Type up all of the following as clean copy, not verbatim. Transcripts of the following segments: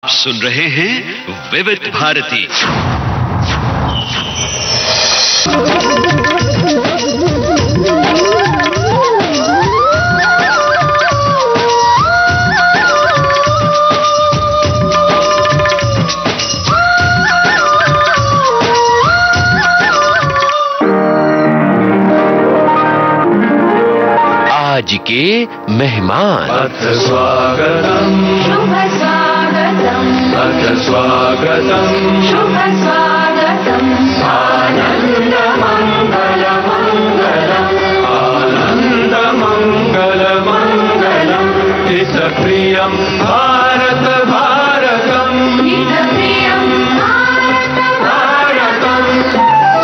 सुन रहे हैं विविध भारती। आज के मेहमान। अथ स्वागतम शुभ स्वागतम, अथ स्वागतम शुभ स्वागतम, आनंद मंगल मंगलम, आनंद मंगल मंगलम, हित प्रियम भारत भारतम, हित प्रियम भारत भारतम,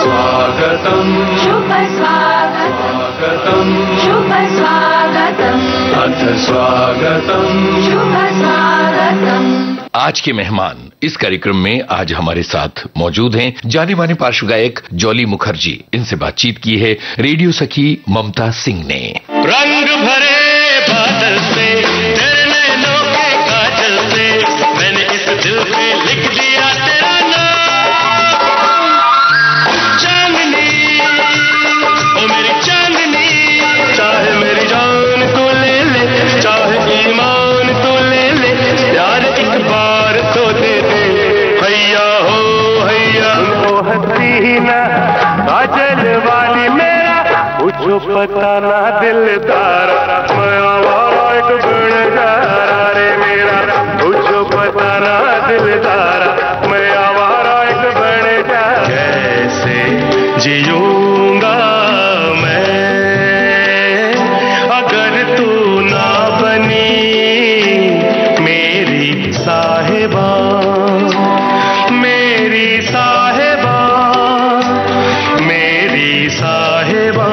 स्वागतम शुभ स्वागतम, स्वागतम शुभ स्वागतम, अथ स्वागतम शुभ स्वागतम। आज के मेहमान इस कार्यक्रम में आज हमारे साथ मौजूद हैं जाने माने पार्श्व गायक जॉली मुखर्जी। इनसे बातचीत की है रेडियो सखी ममता सिंह ने। रंग भरे बादल से तेरे नैनों के काजल से मैंने इस दिल पे लिख दिया तेरा नाम। चांदनी ओ मेरी चांदनी, चाहे मेरी जान तो ले ले, चाहे ईमान तो ले ले, यार एक बार तो दे दे, हैया हो हैया। ओ हसीना काजल वाली मेरा कुछ पता ना दिलदार, मैं आवारा एक गुनहगारा रे मेरा, कुछ पता ना दिलदार, मैं आवारा एक गुनहगार। कैसे जियूंगा मैं अगर तू ना बनी मेरी साहिबा, मेरी साहिबा, मेरी साहिबा।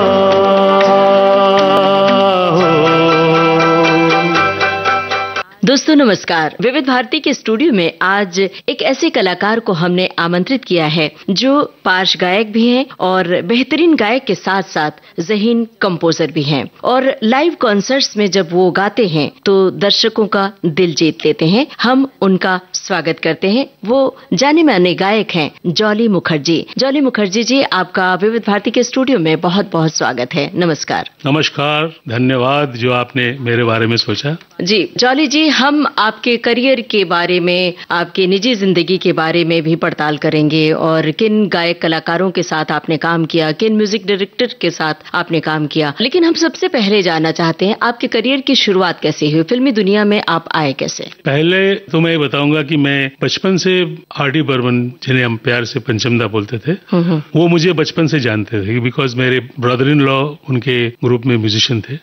दोस्तों नमस्कार। विविध भारती के स्टूडियो में आज एक ऐसे कलाकार को हमने आमंत्रित किया है जो पार्श्व गायक भी हैं और बेहतरीन गायक के साथ साथ ज़हीन कंपोजर भी हैं, और लाइव कॉन्सर्ट्स में जब वो गाते हैं तो दर्शकों का दिल जीत लेते हैं। हम उनका स्वागत करते हैं। वो जाने माने गायक हैं जॉली मुखर्जी। जॉली मुखर्जी जी, आपका विविध भारती के स्टूडियो में बहुत बहुत स्वागत है। नमस्कार। नमस्कार, धन्यवाद जो आपने मेरे बारे में सोचा। जी जॉली जी, हम आपके करियर के बारे में, आपके निजी जिंदगी के बारे में भी पड़ताल करेंगे और किन गायक कलाकारों के साथ आपने काम किया, किन म्यूजिक डायरेक्टर के साथ आपने काम किया। लेकिन हम सबसे पहले जानना चाहते हैं आपके करियर की शुरुआत कैसे हुई, फिल्मी दुनिया में आप आए कैसे? पहले तो मैं बताऊंगा कि मैं बचपन से आर.डी. बर्मन, जिन्हें हम प्यार से पंचमदा बोलते थे, वो मुझे बचपन से जानते थे बिकॉज मेरे ब्रदर इन लॉ उनके ग्रुप में म्यूजिशियन थे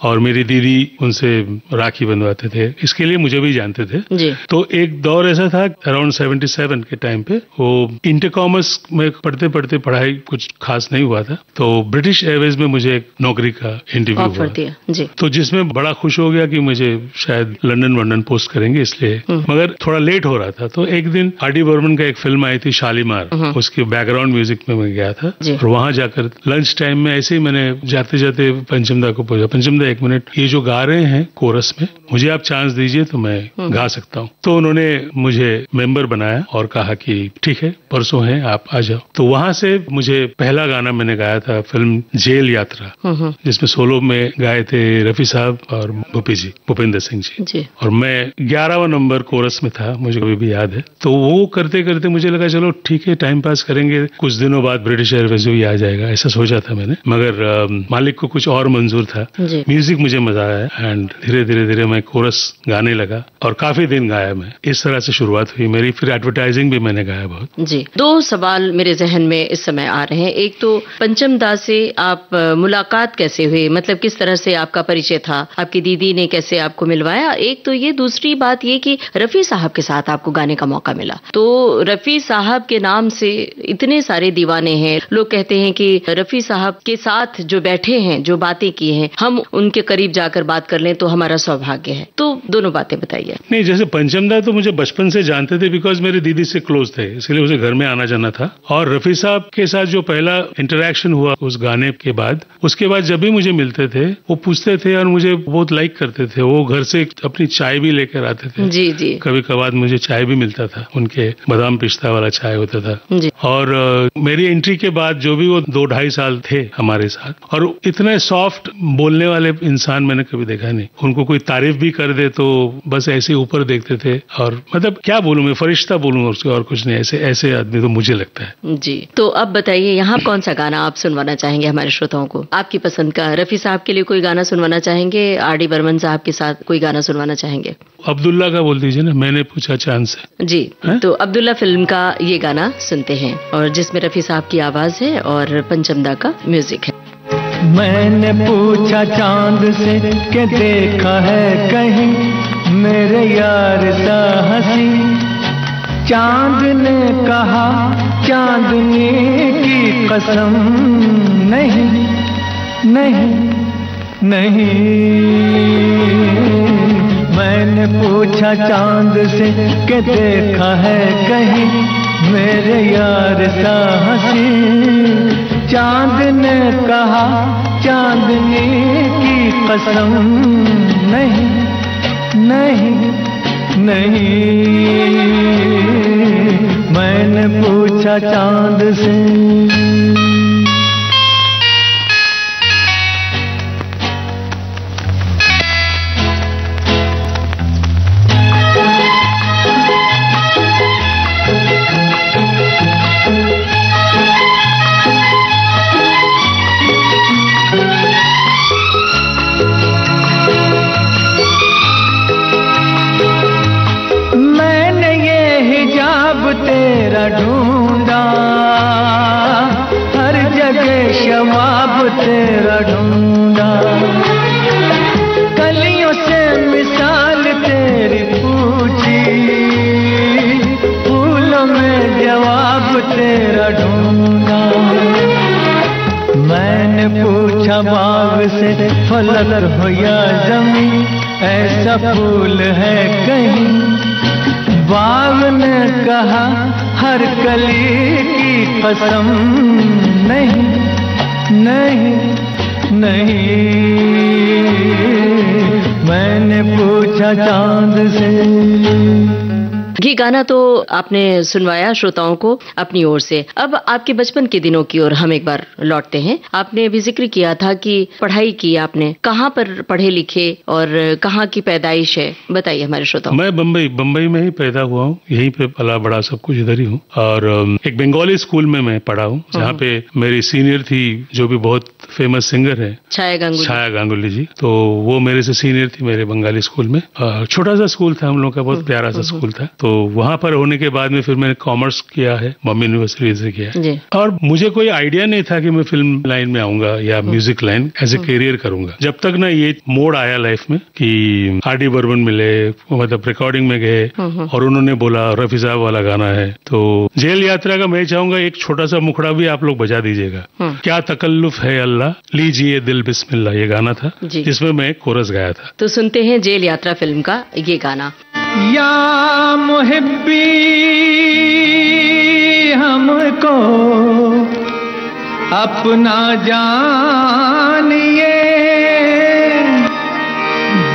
और मेरी दीदी उनसे राखी बंधवाते थे, इसके लिए मुझे भी जानते थे जी। तो एक दौर ऐसा था अराउंड 77 के टाइम पे, वो इंटर कॉमर्स में पढ़ते पढ़ते पढ़ाई कुछ खास नहीं हुआ था, तो ब्रिटिश एयरवेज में मुझे एक नौकरी का इंटरव्यू ऑफर दिया जी। तो जिसमें बड़ा खुश हो गया कि मुझे शायद लंदन वंडन पोस्ट करेंगे, इसलिए मगर थोड़ा लेट हो रहा था। तो एक दिन आर.डी. बर्मन का एक फिल्म आई थी शालीमार, उसके बैकग्राउंड म्यूजिक में मैं गया था और वहां जाकर लंच टाइम में ऐसे ही मैंने जाते जाते पंचमदा को पूछा, पंचमदा एक मिनट, ये जो गा रहे हैं कोरस में, मुझे आप चांस दीजिए तो मैं गा सकता हूँ। तो उन्होंने मुझे मेंबर बनाया और कहा कि ठीक है परसों है आप आ जाओ। तो वहां से मुझे पहला गाना मैंने गाया था फिल्म जेल यात्रा, जिसमें सोलो में गाए थे रफी साहब और भूपिंदर सिंह जी, और मैं 11वां नंबर कोरस में था, मुझे अभी भी याद है। तो वो करते करते मुझे लगा चलो ठीक है टाइम पास करेंगे, कुछ दिनों बाद ब्रिटिश एयरवेज भी आ जाएगा, ऐसा सोचा था मैंने, मगर मालिक को कुछ और मंजूर था। म्यूजिक मुझे मजा आया एंड धीरे धीरे धीरे मैं कोरस गाने लगा और काफी दिन गाया मैं। इस तरह से शुरुआत हुई मेरी। फिर एडवर्टाइजिंग भी मैंने गाया बहुत। जी, दो सवाल मेरे जहन में इस समय आ रहे हैं। एक तो पंचमदा से आप मुलाकात कैसे हुई, मतलब किस तरह से आपका परिचय था, आपकी दीदी ने कैसे आपको मिलवाया, एक तो ये। दूसरी बात ये कि रफी साहब के साथ आपको गाने का मौका मिला, तो रफी साहब के नाम से इतने सारे दीवाने हैं। लोग कहते हैं कि रफी साहब के साथ जो बैठे हैं, जो बातें की हैं, हम उनके करीब जाकर बात कर लें तो हमारा सौभाग्य है। तो दोनों बातें बताइए। नहीं, जैसे पंचमदा तो मुझे बचपन से जानते थे, बिकॉज मेरे दीदी से क्लोज थे, इसलिए उसे घर में आना जाना था। और रफी साहब के साथ जो पहला इंटरेक्शन हुआ उस गाने के बाद, उसके बाद जब भी मुझे मिलते थे वो पूछते थे और मुझे बहुत लाइक करते थे। वो घर से अपनी चाय भी लेकर आते थे। जी जी। कभी कभार मुझे चाय भी मिलता था, उनके बादाम पिस्ता वाला चाय होता था जी। और मेरी एंट्री के बाद जो भी वो 2-2.5 साल थे हमारे साथ, और इतने सॉफ्ट बोलने वाले इंसान मैंने कभी देखा नहीं। उनको कोई तारीफ भी कर दे तो बस ऐसे ऊपर देखते थे, और मतलब क्या बोलूं मैं, फरिश्ता बोलूं उसके और कुछ नहीं। ऐसे आदमी तो मुझे लगता है। जी, तो अब बताइए यहाँ कौन सा गाना आप सुनवाना चाहेंगे हमारे श्रोताओं को, आपकी पसंद का? रफी साहब के लिए कोई गाना सुनवाना चाहेंगे, आर.डी. बर्मन साहब के साथ कोई गाना सुनवाना चाहेंगे? अब्दुल्ला का बोल दीजिए ना, मैंने पूछा चांद से। जी है? तो अब्दुल्ला फिल्म का ये गाना सुनते हैं, और जिसमें रफी साहब की आवाज है और पंचमदा का म्यूजिक है। मैंने पूछा चांद से कि देखा है कहीं मेरे यार सा हंसी, चांद ने कहा चांदनी की कसम नहीं नहीं नहीं। मैंने पूछा चांद से कि देखा है कहीं मेरे यार सा हंसी, चांद ने कहा चांदनी की कसम नहीं नहीं नहीं। मैंने पूछा चांद से। तेरा ढूंढा हर जगह शबाब तेरा ढूंढा, कलियों से मिसाल तेरी पूछी, फूलों में जवाब तेरा ढूंढा। मैंने पूछा बाग से फलक हो या जमीन, ऐसा फूल है कहीं, बाग ने कहा हर कली की कसम नहीं नहीं नहीं। मैंने पूछा चांद से। ये गाना तो आपने सुनवाया श्रोताओं को अपनी ओर से। अब आपके बचपन के दिनों की ओर हम एक बार लौटते हैं। आपने अभी जिक्र किया था कि पढ़ाई की आपने, कहाँ पर पढ़े लिखे और कहाँ की पैदाइश है, बताइए हमारे श्रोताओं। मैं बम्बई में ही पैदा हुआ हूँ, यहीं पे पला बड़ा सब कुछ इधर ही हूँ। और एक बंगाली स्कूल में मैं पढ़ा हूँ, जहाँ पे मेरी सीनियर थी जो भी बहुत फेमस सिंगर है, छाया गांगुली जी। तो वो मेरे से सीनियर थी मेरे बंगाली स्कूल में। छोटा सा स्कूल था हम लोग का, बहुत प्यारा सा स्कूल था। तो वहां पर होने के बाद में फिर मैंने कॉमर्स किया है, मम्मी यूनिवर्सिटी से किया। और मुझे कोई आइडिया नहीं था कि मैं फिल्म लाइन में आऊंगा या music line as a career करूंगा, जब तक ना ये मोड़ आया लाइफ में कि आर.डी. बर्मन मिले, मतलब रिकॉर्डिंग में गए और उन्होंने बोला रफी साहब वाला गाना है। तो जेल यात्रा का मैं चाहूंगा एक छोटा सा मुखड़ा भी आप लोग बजा दीजिएगा। क्या तकल्लुफ है अल्लाह, लीजिए दिल बिस्मिल्लाह, ये गाना था जिसमें मैं कोरस गाया था। तो सुनते हैं जेल यात्रा फिल्म का ये गाना। या मुहिब्बी हमको अपना जानिए,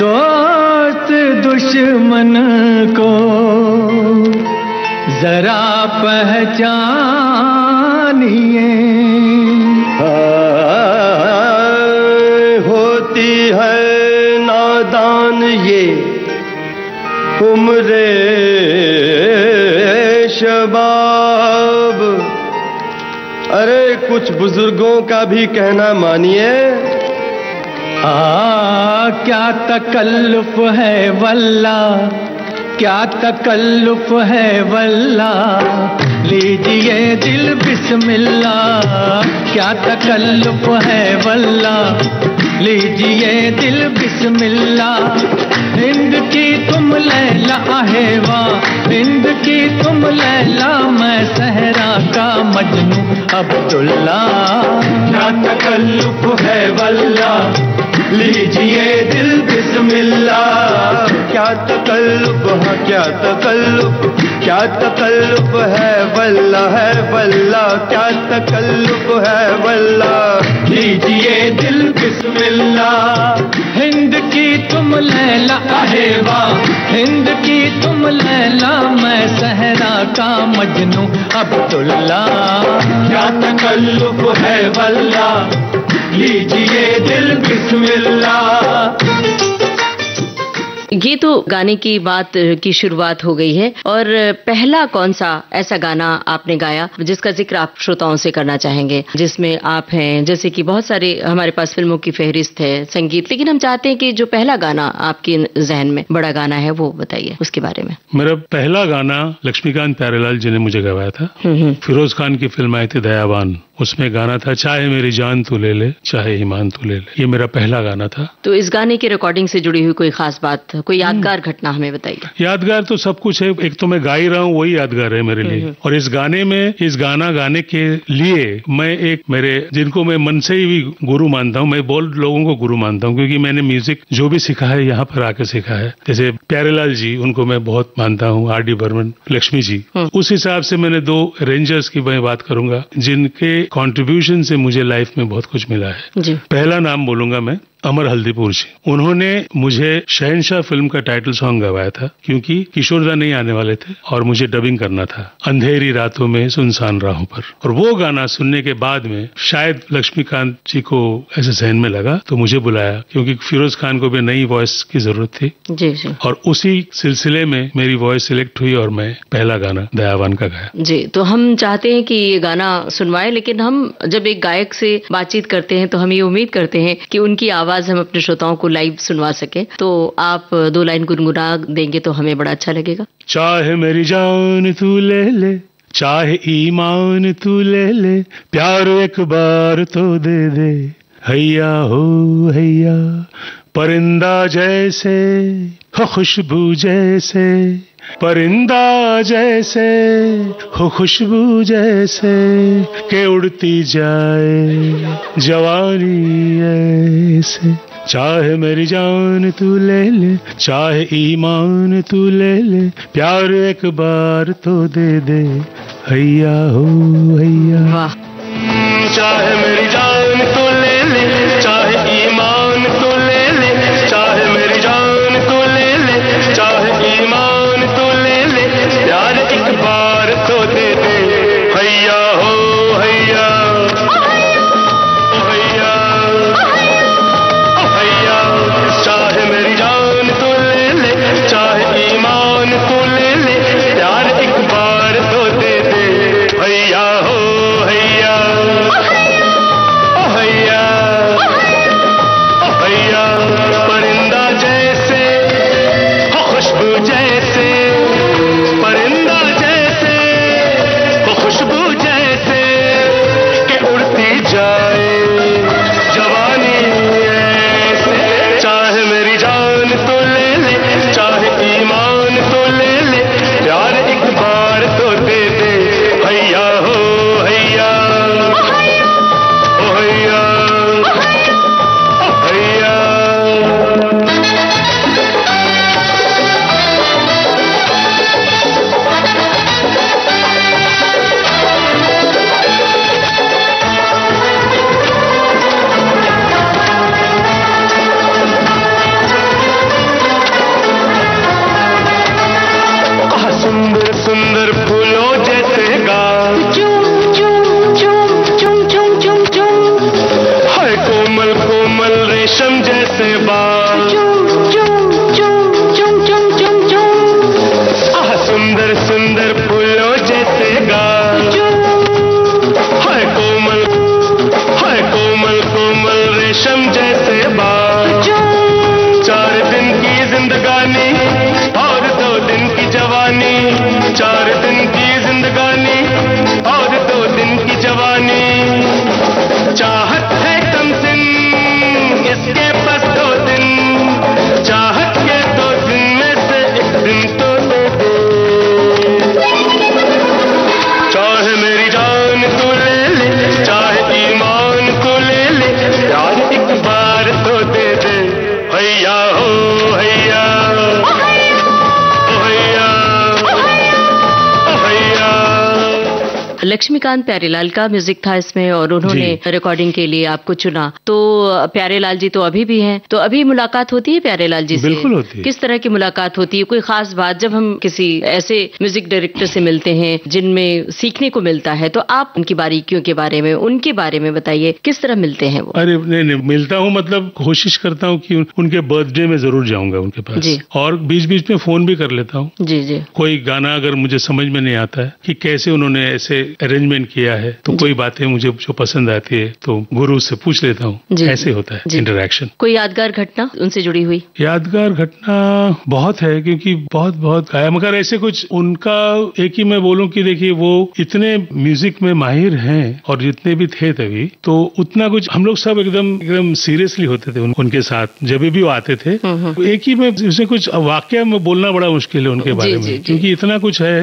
दोस्त दुश्मन को जरा पहचानिए। होती है नादान ये उम्रे शबाब, अरे कुछ बुजुर्गों का भी कहना मानिए। क्या तकल्लुफ है वल्ला, क्या तकल्लुफ है वल्ला, लीजिए दिल बिस्मिल्लाह। क्या तकल्लुफ है वल्ला, लीजिए दिल बिस्मिल्लाह। हिंद की तुम लैला आहेवा, हिंद की तुम लैला, मैं सहरा का मजनू अब्दुल्ला। क्या तकल्लुफ है वल्ला, लीजिए दिल बिस्मिल्लाह। क्या तकल्लुफ, हाँ क्या तकल्लुफ, क्या तकल्लुफ है वल्ला, क्या तकल्लुफ है वल्ला। लीजिए दिल बिस्मिल्लाह, हिंद की तुम लैला, अहे वाह हिंद की तुम लैला, मैं सहरा का मजनू अब्दुल्ला। क्या तकल्लुफ है वल्ला, लीजिए दिल बिस्मिल्लाह। ये तो गाने की बात की शुरुआत हो गई है, और पहला कौन सा ऐसा गाना आपने गाया जिसका जिक्र आप श्रोताओं से करना चाहेंगे, जिसमें आप हैं? जैसे कि बहुत सारे हमारे पास फिल्मों की फहरिस्त है, संगीत, लेकिन हम चाहते हैं कि जो पहला गाना आपके जहन में बड़ा गाना है वो बताइए उसके बारे में। मेरा पहला गाना लक्ष्मीकांत प्यारेलाल जी ने मुझे गवाया था। फिरोज खान की फिल्म आई थी दयावान, उसमें गाना था चाहे मेरी जान तू ले ले, चाहे ईमान तू ले ले। ये मेरा पहला गाना था। तो इस गाने की रिकॉर्डिंग से जुड़ी हुई कोई खास बात, कोई यादगार घटना हमें बताइए। यादगार तो सब कुछ है, एक तो मैं गा ही रहा हूँ वही यादगार है मेरे लिए। और इस गाने में, इस गाना गाने के लिए मैं एक मेरे जिनको मैं मन से ही गुरु मानता हूँ, मैं बहुत लोगों को गुरु मानता हूँ, क्योंकि मैंने म्यूजिक जो भी सीखा है यहाँ पर आके सीखा है। जैसे प्यारेलाल जी, उनको मैं बहुत मानता हूँ, आर डी बर्मन, लक्ष्मी जी। उस हिसाब से मैंने दो रेंजर्स की मैं बात करूंगा जिनके कॉन्ट्रीब्यूशन से मुझे लाइफ में बहुत कुछ मिला है। पहला नाम बोलूंगा मैं अमर हल्दीपुर जी। उन्होंने मुझे शहनशाह फिल्म का टाइटल सॉन्ग गवाया था, क्योंकि किशोरदा नहीं आने वाले थे और मुझे डबिंग करना था अंधेरी रातों में सुनसान राहों पर। और वो गाना सुनने के बाद में शायद लक्ष्मीकांत जी को ऐसे जहन में लगा तो मुझे बुलाया, क्योंकि फिरोज खान को भी नई वॉइस की जरूरत थी। जी। और उसी सिलसिले में मेरी वॉइस सिलेक्ट हुई और मैं पहला गाना दयावान का गाया। जी, तो हम चाहते हैं कि ये गाना सुनवाए, लेकिन हम जब एक गायक से बातचीत करते हैं तो हम ये उम्मीद करते हैं कि उनकी आवाज हम अपने श्रोताओं को लाइव सुनवा सके। तो आप दो लाइन गुनगुना देंगे तो हमें बड़ा अच्छा लगेगा। चाहे मेरी जान तू ले ले, चाहे ईमान तू ले ले, प्यार एक बार तो दे दे, हैया हो हैया, परिंदा जैसे हो खुशबू जैसे, परिंदा जैसे हो खुशबू जैसे, के उड़ती जाए जवानी ऐसे। चाहे मेरी जान तू ले ले, चाहे ईमान तू ले ले, प्यार एक बार तो दे दे, हैया हो हैया। वाह। चाहे मेरी जान तू ले ले, चाहे ईमान तू ले ले, चाहे मेरी जान तू ले ले, चाहे ईमान तू ले ले, प्यार एक बार तो दे दे, हैया हो हैया, हैया हैया। चाहे मेरी जान तू ले ले, चाहे ईमान तू ले ले, प्यार एक बार तो दे दे, हैया हो हैया, हैया हैया। परिंदा जैसे हो खुशबू जैसे, परिंदा जैसे हो खुशबू जैसे, के उड़ती जाए जवानी ऐसे। चाहे मेरी जान तो ले ले, चाहे ईमान तो ले ले, प्यार एक बार तो दे दे, हैया हो हैया, ओ हैया हैया। सुंदर सुंदर फूलों जैसे गाल, हाय कोमल कोमल रेशम जैसे बाल, आह सुंदर सुंदर फूलों जैसे गाल, हाय कोमल कोमल रेशम जैसे बाल। 4 दिन की जिंदगानी और 2 दिन की जवानी, 4 दिन की जिंदगानी और 2 दिन की जवानी। चाहत है कम सिन इसके पास 2 दिन, चाहत के 2 दिन में से एक दिन तो दे दे। लक्ष्मीकांत प्यारेलाल का म्यूजिक था इसमें और उन्होंने रिकॉर्डिंग के लिए आपको चुना। तो प्यारेलाल जी तो अभी भी हैं, तो अभी मुलाकात होती है प्यारेलाल जी से? बिल्कुल होती है। किस तरह की मुलाकात होती है? कोई खास बात जब हम किसी ऐसे म्यूजिक डायरेक्टर से मिलते हैं जिनमें सीखने को मिलता है, तो आप उनकी बारीकियों के बारे में, उनके बारे में बताइए, किस तरह मिलते हैं वो? अरे नहीं, मिलता हूँ, मतलब कोशिश करता हूँ कि उनके बर्थडे में जरूर जाऊंगा उनके पास, और बीच बीच में फोन भी कर लेता हूँ। जी जी। कोई गाना अगर मुझे समझ में नहीं आता है कि कैसे उन्होंने ऐसे अरेंजमेंट किया है, तो कोई बातें मुझे जो पसंद आती है तो गुरु से पूछ लेता हूँ। ऐसे होता है इंटरेक्शन। कोई यादगार घटना उनसे जुड़ी हुई? यादगार घटना बहुत है, क्योंकि बहुत आया, मगर ऐसे कुछ उनका एक ही मैं बोलूं कि देखिए वो इतने म्यूजिक में माहिर हैं, और जितने भी थे तभी, तो उतना कुछ हम लोग सब एकदम सीरियसली होते थे उनके साथ जब भी वो आते थे। एक ही में उसमें कुछ वाकया में बोलना बड़ा मुश्किल है उनके बारे में, क्योंकि इतना कुछ है।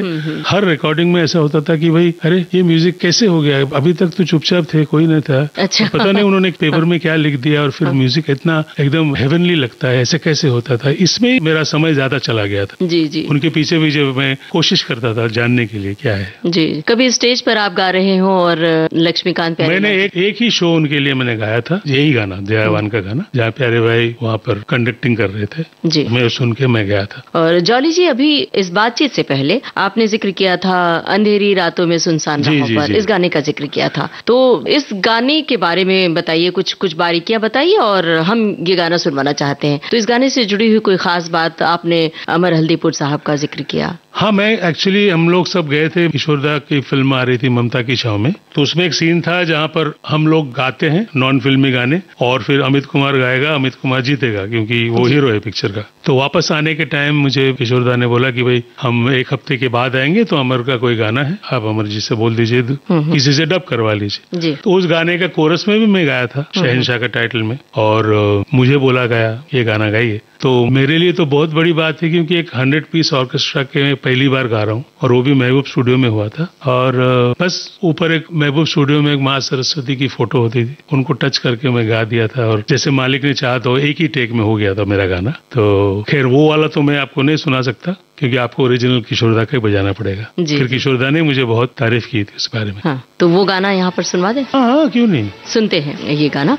हर रिकॉर्डिंग में ऐसा होता था कि भाई अरे ये म्यूजिक कैसे हो गया, अभी तक तो चुपचाप थे, कोई नहीं था। अच्छा। पता नहीं उन्होंने पेपर में क्या लिख दिया और फिर म्यूजिक इतना एकदम हेवनली लगता है, ऐसे कैसे होता था। इसमें मेरा समय ज्यादा चला गया था। जी जी। उनके पीछे भी जब मैं कोशिश करता था जानने के लिए क्या है। जी। कभी स्टेज पर आप गा रहे हो और लक्ष्मीकांत प्यारेलाल? मैंने एक ही शो उनके लिए मैंने गाया था, यही गाना, दयावान का गाना, जहाँ प्यारे भाई वहाँ पर कंडक्टिंग कर रहे थे जी। मैं सुन के मैं गया था। और जॉली जी, अभी इस बातचीत से पहले आपने जिक्र किया था अंधेरी रातों में सुनसान राहों पर, इस गाने का जिक्र किया था, तो इस गाने के बारे में बताइए, कुछ बारीकियां बताइए, और हम ये गाना सुनवाना चाहते हैं। तो इस गाने से जुड़ी हुई कोई खास बात? आपने अमर हल्दीपुर साहब का जिक्र किया। हाँ, मैं एक्चुअली हम लोग सब गए थे, किशोरदा की फिल्म आ रही थी ममता की छाव में, तो उसमें एक सीन था जहाँ पर हम लोग गाते हैं नॉन फिल्मी गाने, और फिर अमित कुमार गाएगा, अमित कुमार जीतेगा क्योंकि वो हीरो है पिक्चर का। तो वापस आने के टाइम मुझे किशोरदा ने बोला कि भाई हम एक हफ्ते के बाद आएंगे, तो अमर का कोई गाना है, आप अमर जी से बोल दीजिए, किसी से डब करवा लीजिए। तो उस गाने का कोरस में भी मैं गाया था, शहनशाह का टाइटल में, और मुझे बोला गया ये गाना गाइए। तो मेरे लिए तो बहुत बड़ी बात है, क्योंकि एक 100 पीस ऑर्केस्ट्रा के मैं पहली बार गा रहा हूँ, और वो भी महबूब स्टूडियो में हुआ था। और बस ऊपर एक महबूब स्टूडियो में एक माँ सरस्वती की फोटो होती थी, उनको टच करके मैं गा दिया था, और जैसे मालिक ने चाहा तो एक ही टेक में हो गया था मेरा गाना। तो खैर वो वाला तो मैं आपको नहीं सुना सकता, क्योंकि आपको ओरिजिनल किशोरदा का ही बजाना पड़ेगा। फिर किशोरदा ने मुझे बहुत तारीफ की थी उस बारे में। हाँ, तो वो गाना यहाँ पर सुनवा दें? हाँ, क्यों नहीं, सुनते हैं ये गाना।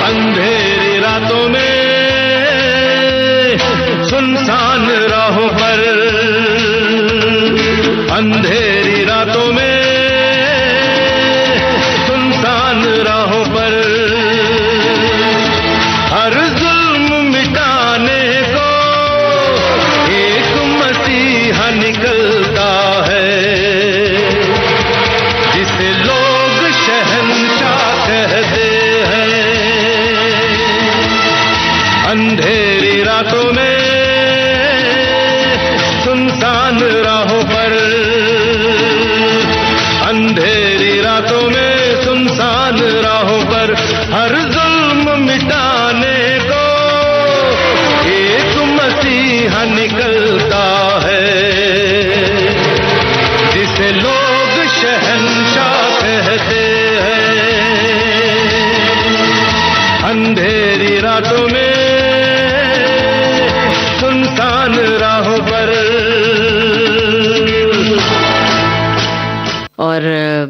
अंधेरी रातों में सुनसान राहों पर, अंधेरी रातों में सुनसान राहों पर, हर जुल्म मिटाने को एक मसीहा निकलता है, जिसे लोग शहंशाह कहते हैं। अंधेरी रातों में सुनसान राहों पर, अंधेरी रातों में सुनसान राहों पर, हर जुल्म मिटाने को एक मसीहा निकलता है, जिसे लोग शहंशाह कहते हैं। अंधेरी रातों में सुनसान राहों पर। और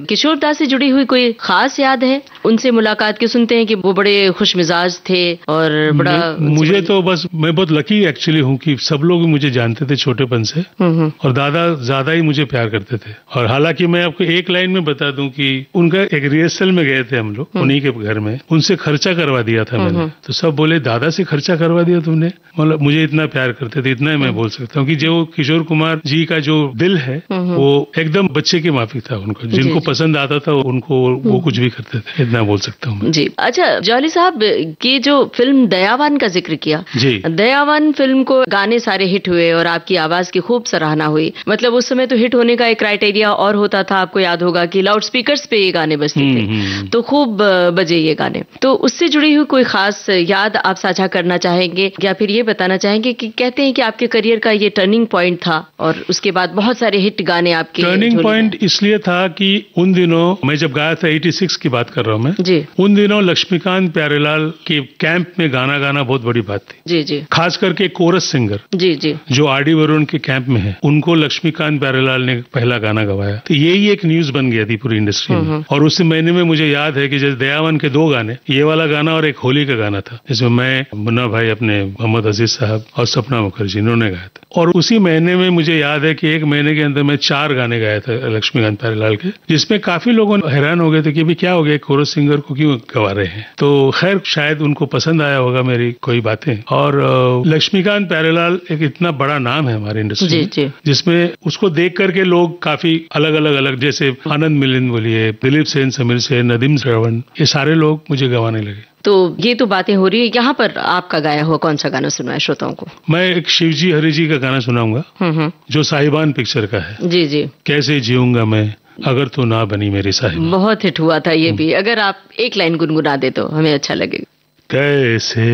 किशोरदा से जुड़ी हुई कोई खास याद है? उनसे मुलाकात के सुनते हैं कि वो बड़े खुश मिजाज थे और बड़ा, मुझे तो बस मैं बहुत लकी एक्चुअली हूँ कि सब लोग मुझे जानते थे छोटेपन से, और दादा ज्यादा ही मुझे प्यार करते थे। और हालांकि मैं आपको एक लाइन में बता दूं कि उनका एक रिहर्सल में गए थे हम लोग, उन्हीं के घर में, उनसे खर्चा करवा दिया था मैंने। तो सब बोले दादा से खर्चा करवा दिया तुमने, मतलब मुझे इतना प्यार करते थे, इतना ही मैं बोल सकता हूँ कि जो किशोर कुमार जी का जो दिल है वो एकदम बच्चे के माफिक था। उनको जिनको पसंद आता था उनको वो कुछ भी करते थे, इतना बोल सकता हूँ जी। अच्छा जॉली साहब, की जो फिल्म दयावान का जिक्र किया जी, दयावान फिल्म को गाने सारे हिट हुए और आपकी आवाज की खूब सराहना हुई। मतलब उस समय तो हिट होने का एक क्राइटेरिया और होता था, आपको याद होगा कि लाउड स्पीकर्स पे ये गाने बजते थे, तो खूब बजे ये गाने। तो उससे जुड़ी हुई कोई खास याद आप साझा करना चाहेंगे, या फिर ये बताना चाहेंगे कि कहते हैं कि आपके करियर का ये टर्निंग पॉइंट था और उसके बाद बहुत सारे हिट गाने आपके? टर्निंग पॉइंट इसलिए था था कि उन दिनों मैं जब गाया था 86 की बात कर रहा हूँ मैं जी उन दिनों लक्ष्मीकांत प्यारेलाल के कैंप में गाना गाना बहुत बड़ी बात थी। जी जी खास करके कोरस सिंगर जी जी जो आरडी बर्मन के कैंप में है उनको लक्ष्मीकांत प्यारेलाल ने पहला गाना गवाया, तो यही एक न्यूज बन गया थी पूरी इंडस्ट्री में। और उसी महीने में मुझे याद है कि जैसे दयावन के 2 गाने, ये वाला गाना और एक होली का गाना था, जिसमें मैं, मुन्ना भाई अपने, मोहम्मद अजीज साहब और सपना मुखर्जी इन्होंने गाया था। और उसी महीने में मुझे याद है कि एक महीने के अंदर मैं 4 गाने गाए थे लक्ष्मीकांत प्यारेलाल के, जिसमें काफी लोग हैरान हो गए थे कि भी क्या हो गया, कोरस सिंगर को क्यों गवा रहे हैं। तो खैर शायद उनको पसंद आया होगा मेरी कोई बातें। और लक्ष्मीकांत प्यारेलाल एक इतना बड़ा नाम है हमारी इंडस्ट्री में, जिसमें उसको देख करके लोग काफी अलग, जैसे आनंद मिलिंद बोलिए, दिलीप सेन, समीर सेन, नदीम श्रवण, ये सारे लोग मुझे गवाने लगे। तो ये तो बातें हो रही है, यहाँ पर आपका गाया हुआ कौन सा गाना सुना है श्रोताओं को? मैं एक शिवजी हरि जी का गाना सुनाऊंगा जो साहिबान पिक्चर का है। जी जी। कैसे जीऊंगा मैं अगर तू ना बनी मेरी साहिबा। बहुत हिट हुआ था ये भी, अगर आप एक लाइन गुनगुना दे तो हमें अच्छा लगेगा। कैसे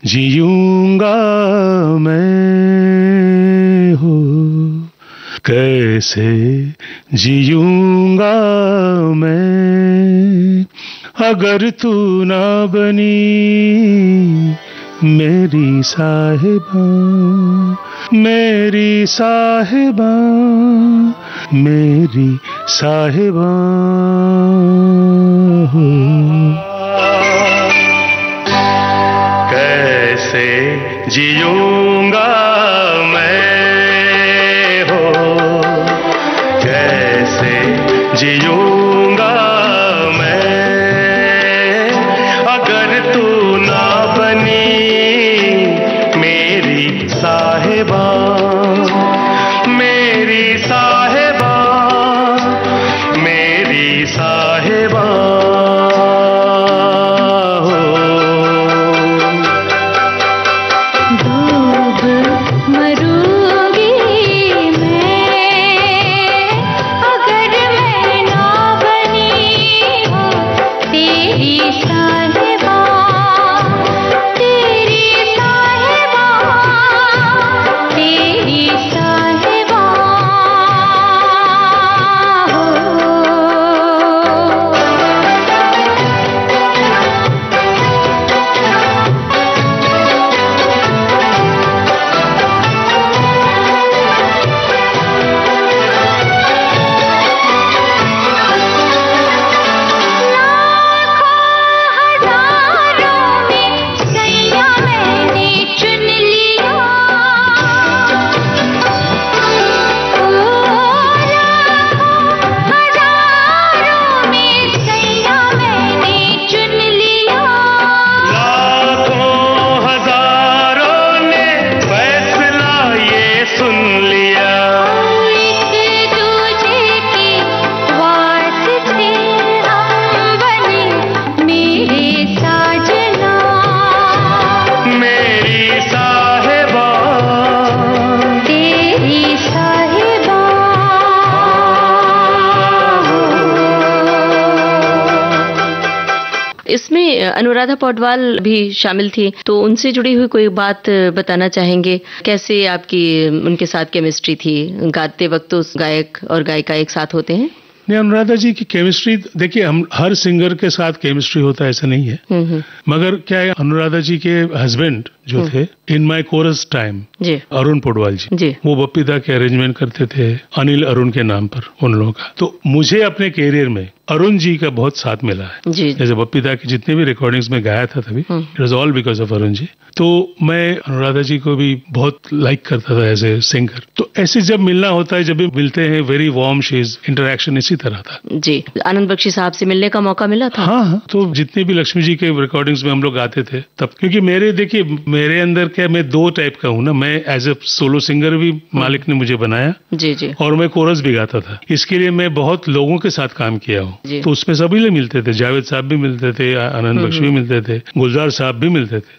जीऊंगा मैं हो, कैसे जीऊंगा मैं अगर तू ना बनी मेरी साहिबा, मेरी साहिबा, मेरी साहिबा हो। कैसे जीऊंगा मैं हो, कैसे जीऊंगा मैं अगर तू ना बनी मेरी साहिबा, मेरी साहिबा, मेरी साहिबा हो। डूब मरूंगी मैं अगर मैं ना बनी हो तेरी साहिबा, तेरी साहिबा, तेरी साहिबा हो। हजारों में सैया मैंने चुन लिया, हजारों में सैया मैंने चुन लिया। लाखों हजारों ने फैसला ये सुन लिया, एक दूजे के वास्ते हम बने मेरे साजना, मेरी साहिबा, तेरी साहिबा हो। इसमें अनुराधा पौडवाल भी शामिल थी, तो उनसे जुड़ी हुई कोई बात बताना चाहेंगे? कैसे आपकी उनके साथ केमिस्ट्री थी? गाते वक्त तो गायक और गायिका एक साथ होते हैं। नहीं, अनुराधा जी की केमिस्ट्री, देखिए हम हर सिंगर के साथ केमिस्ट्री होता है ऐसा नहीं है, मगर क्या है, अनुराधा जी के हस्बैंड जो थे इन माय कोरस टाइम, जी अरुण पौडवाल जी, वो बप्पीदा के अरेंजमेंट करते थे अनिल अरुण के नाम पर उन लोगों का। तो मुझे अपने कैरियर में अरुण जी का बहुत साथ मिला है। जी जैसे बप्पीदा की जितने भी रिकॉर्डिंग्स में गाया था तभी, it was all because of Arun ji. तो मैं अनुराधा जी को भी बहुत लाइक करता था एज ए सिंगर। तो ऐसे जब मिलना होता है, जब भी मिलते हैं, वेरी वार्म शीज, इंटरेक्शन इसी तरह था। जी। आनंद बख्शी साहब से मिलने का मौका मिला था? हाँ, तो जितने भी लक्ष्मी जी के रिकॉर्डिंग्स में हम लोग गाते थे तब, क्योंकि मेरे, देखिए मेरे अंदर क्या, मैं 2 टाइप का हूँ ना, मैं एज ए सोलो सिंगर भी मालिक ने मुझे बनाया, जी जी, और मैं कोरस भी गाता था। इसके लिए मैं बहुत लोगों के साथ काम किया हूँ, तो उसमें सभी लोग मिलते थे, जावेद साहब भी मिलते थे, आनंद बख्शी भी मिलते थे, गुलजार साहब भी मिलते थे।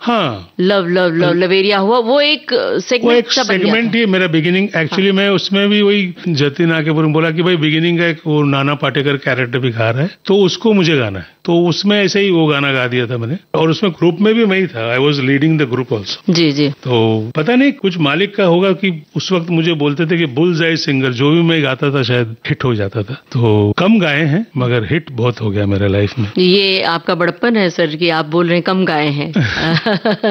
हाँ, लव लव लव लवेरिया हुआ, वो एक सेगमेंट ही मेरा बिगिनिंग एक्चुअली। मैं उसमें भी वही जतिन आके बोला कि भाई बिगिनिंग का एक वो नाना पाटेकर कैरेक्टर भी गा रहा है, तो उसको मुझे गाना है, तो उसमें ऐसे ही वो गाना गा दिया था मैंने। और उसमें ग्रुप में भी मैं ही था, I was leading the group also. जी जी। तो पता नहीं कुछ मालिक का होगा कि उस वक्त मुझे बोलते थे कि बुल्स आई सिंगर, जो भी मैं गाता था शायद हिट हो जाता था। तो कम गाए हैं मगर हिट बहुत हो गया मेरे लाइफ में। ये आपका बड़प्पन है सर कि आप बोल रहे हैं कम गाए हैं।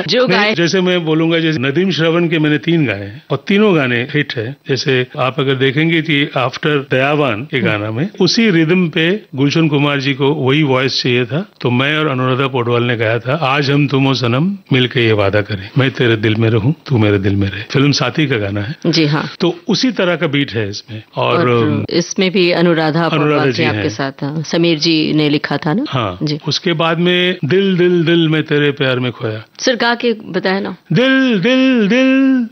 जो गाए, जैसे मैं बोलूंगा, जैसे नदीम श्रवण के मैंने 3 गाए हैं और तीनों गाने हिट है। जैसे आप अगर देखेंगे कि आफ्टर दयावान के गाना में उसी रिदम पे गुलशन कुमार जी को वही वॉइस चाहिए था, तो मैं और अनुराधा पौडवाल ने गाया था, आज हम तुम सनम मिलके ये वादा करें, मैं तेरे दिल में रहूं तू मेरे दिल में रहे। फिल्म साथी का गाना है। जी हाँ। तो उसी तरह का बीट है इसमें। और इसमें भी अनुराधा पौडवाल जी आपके साथ, समीर जी ने लिखा था ना। हाँ जी। उसके बाद में दिल दिल दिल मैं तेरे प्यार में खोया। सर गा के बताया ना। दिल दिल दिल